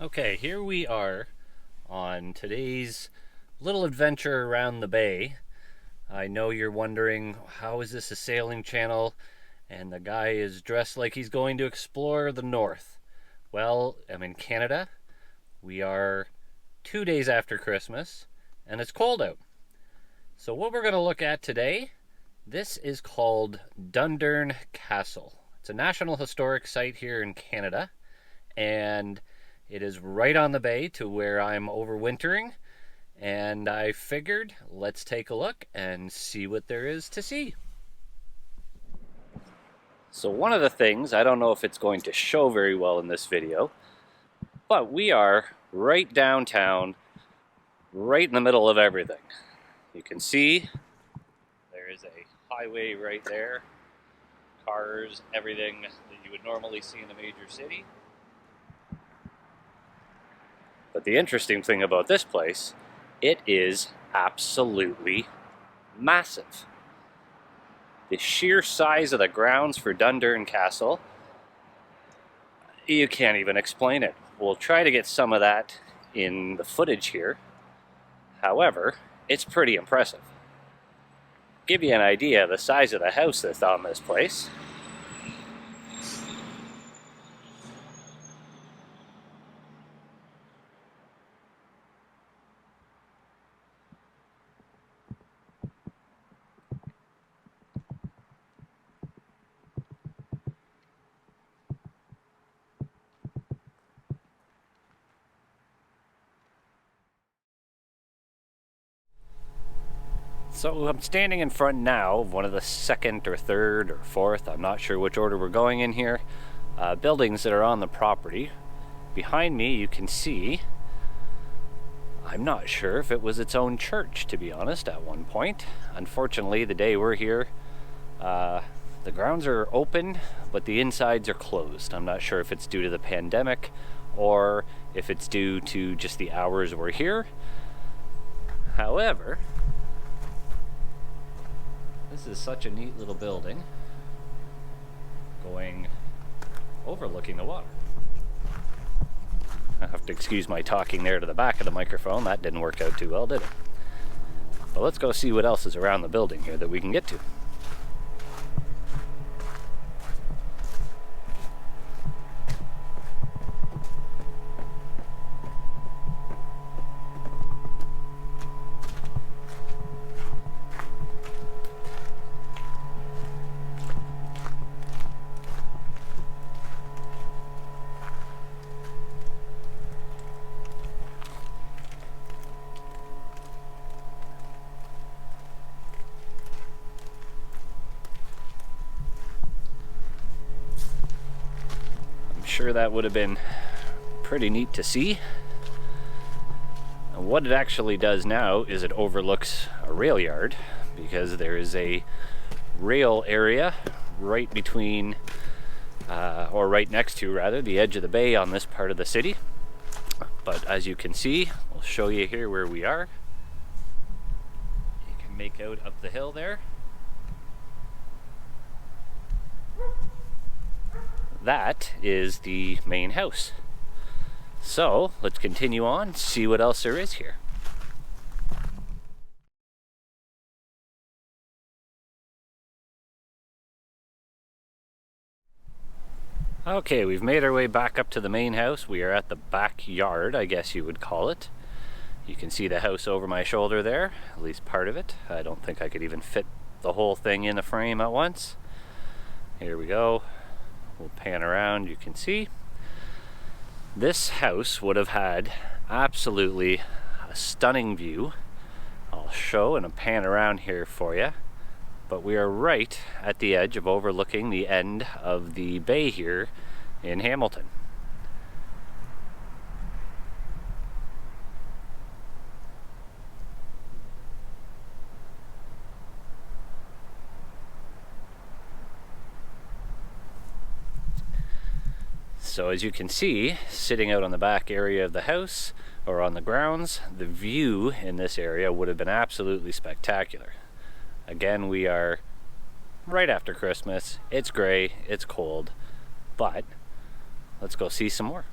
Okay, here we are on today's little adventure around the bay. I know you're wondering, how is this a sailing channel and the guy is dressed like he's going to explore the north? Well, I'm in Canada. We are 2 days after Christmas and it's cold out. So what we're going to look at today, this is called Dundurn Castle. It's a National Historic Site here in Canada, and it is right on the bay to where I'm overwintering, and I figured let's take a look and see what there is to see. So one of the things, I don't know if it's going to show very well in this video, but we are right downtown, right in the middle of everything. You can see there is a highway right there, cars, everything that you would normally see in a major city. But the interesting thing about this place, it is absolutely massive. The sheer size of the grounds for Dundurn Castle, you can't even explain it. We'll try to get some of that in the footage here. However, it's pretty impressive. Give you an idea of the size of the house that's on this place. So I'm standing in front now of one of the second or third or fourth, I'm not sure which order we're going in here, buildings that are on the property. Behind me you can see, I'm not sure if it was its own church, to be honest, at one point. Unfortunately, the day we're here, the grounds are open, but the insides are closed. I'm not sure if it's due to the pandemic or if it's due to just the hours we're here. However, this is such a neat little building overlooking the water. I have to excuse my talking there to the back of the microphone. That didn't work out too well, did it? But let's go see what else is around the building here that we can get to. Sure, that would have been pretty neat to see. And what it actually does now is it overlooks a rail yard, because there is a rail area right between, or right next to rather, the edge of the bay on this part of the city. But as you can see, I'll show you here where we are. You can make out up the hill there. That is the main house. So let's continue on, see what else there is here. Okay, we've made our way back up to the main house. We are at the backyard, I guess you would call it. You can see the house over my shoulder there, at least part of it. I don't think I could even fit the whole thing in a frame at once. Here we go. We'll pan around, you can see. This house would have had absolutely a stunning view. I'll show and pan around here for you. But we are right at the edge of overlooking the end of the bay here in Hamilton. So as you can see, sitting out on the back area of the house, or on the grounds, the view in this area would have been absolutely spectacular. Again, we are right after Christmas. It's gray, it's cold, but let's go see some more.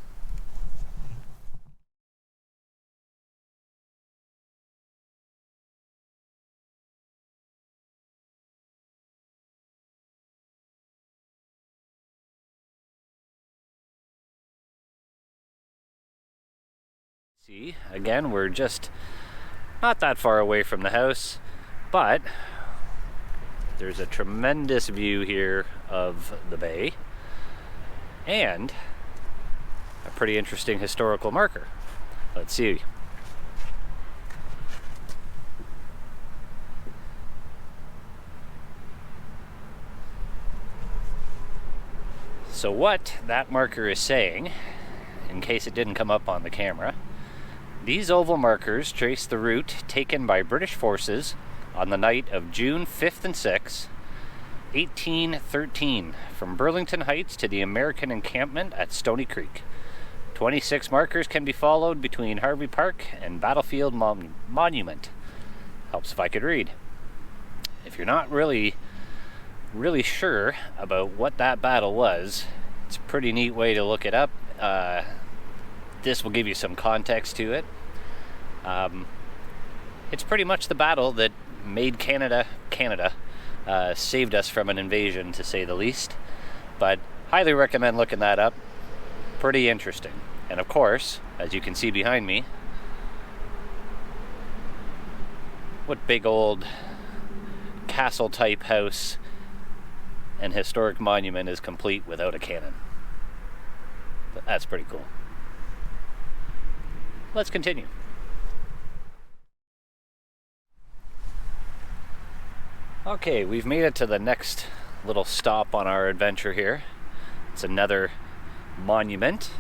See, again, we're just not that far away from the house, but there's a tremendous view here of the bay and a pretty interesting historical marker. Let's see. So what that marker is saying, in case it didn't come up on the camera, these oval markers trace the route taken by British forces on the night of June 5th and 6th, 1813, from Burlington Heights to the American encampment at Stony Creek. 26 markers can be followed between Harvey Park and Battlefield Monument. Helps if I could read. If you're not really sure about what that battle was, it's a pretty neat way to look it up. This will give you some context to it. It's pretty much the battle that made Canada, saved us from an invasion, to say the least. But highly recommend looking that up. Pretty interesting. And of course, as you can see behind me, what big old castle type house and historic monument is complete without a cannon. That's pretty cool. Let's continue. Okay, we've made it to the next little stop on our adventure here. It's another monument.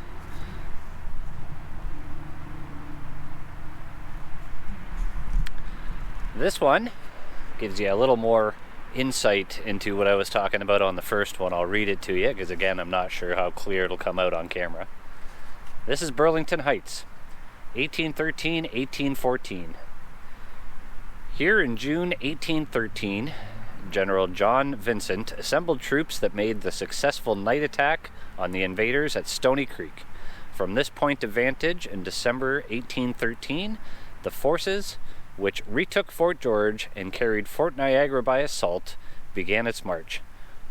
This one gives you a little more insight into what I was talking about on the first one. I'll read it to you because, again, I'm not sure how clear it'll come out on camera. This is Burlington Heights, 1813-1814. Here in June 1813, General John Vincent assembled troops that made the successful night attack on the invaders at Stony Creek. From this point of vantage in December 1813, the forces which retook Fort George and carried Fort Niagara by assault, began its march.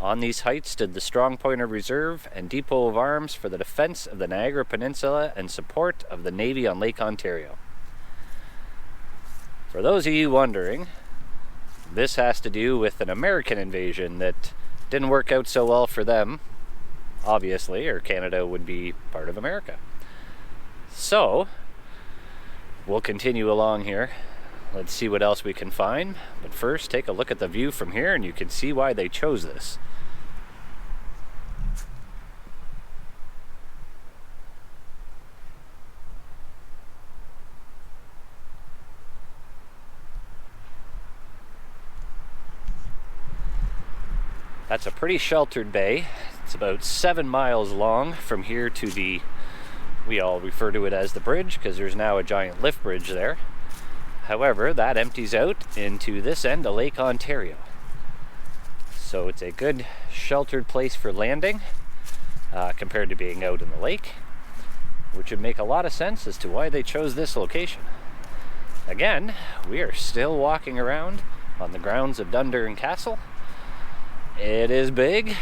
On these heights stood the strong point of reserve and depot of arms for the defense of the Niagara Peninsula and support of the Navy on Lake Ontario. For those of you wondering, this has to do with an American invasion that didn't work out so well for them, obviously, or Canada would be part of America. So, we'll continue along here. Let's see what else we can find. But first, take a look at the view from here and you can see why they chose this. That's a pretty sheltered bay. It's about 7 miles long from here to the, we all refer to it as the bridge because there's now a giant lift bridge there. However, that empties out into this end of Lake Ontario. So it's a good sheltered place for landing compared to being out in the lake, which would make a lot of sense as to why they chose this location. Again, we are still walking around on the grounds of Dundurn Castle. It is big.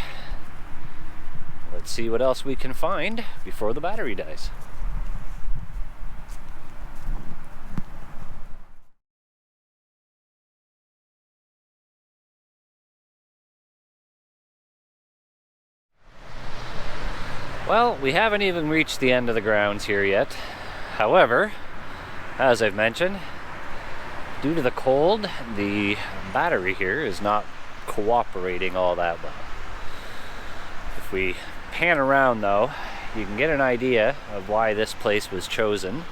Let's see what else we can find before the battery dies. Well, we haven't even reached the end of the grounds here yet. However, as I've mentioned, due to the cold, the battery here is not cooperating all that well. If we pan around though, you can get an idea of why this place was chosen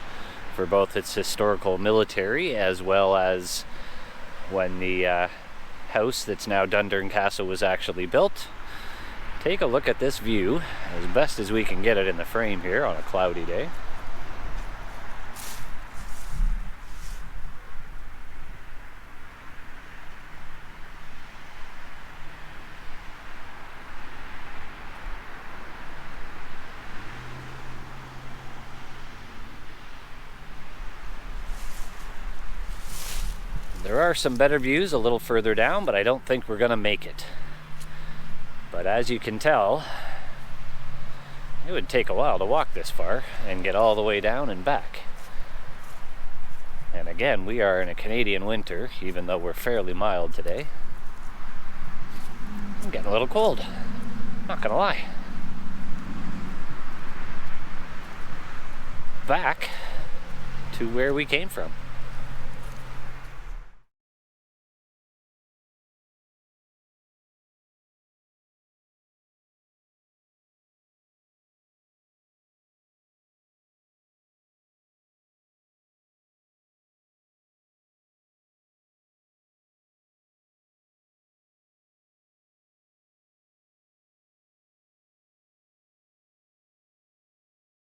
for both its historical military as well as when the house that's now Dundurn Castle was actually built. Take a look at this view as best as we can get it in the frame here on a cloudy day. There are some better views a little further down, but I don't think we're going to make it. But as you can tell, it would take a while to walk this far and get all the way down and back. And again, we are in a Canadian winter, even though we're fairly mild today. I'm getting a little cold, not gonna lie. Back to where we came from.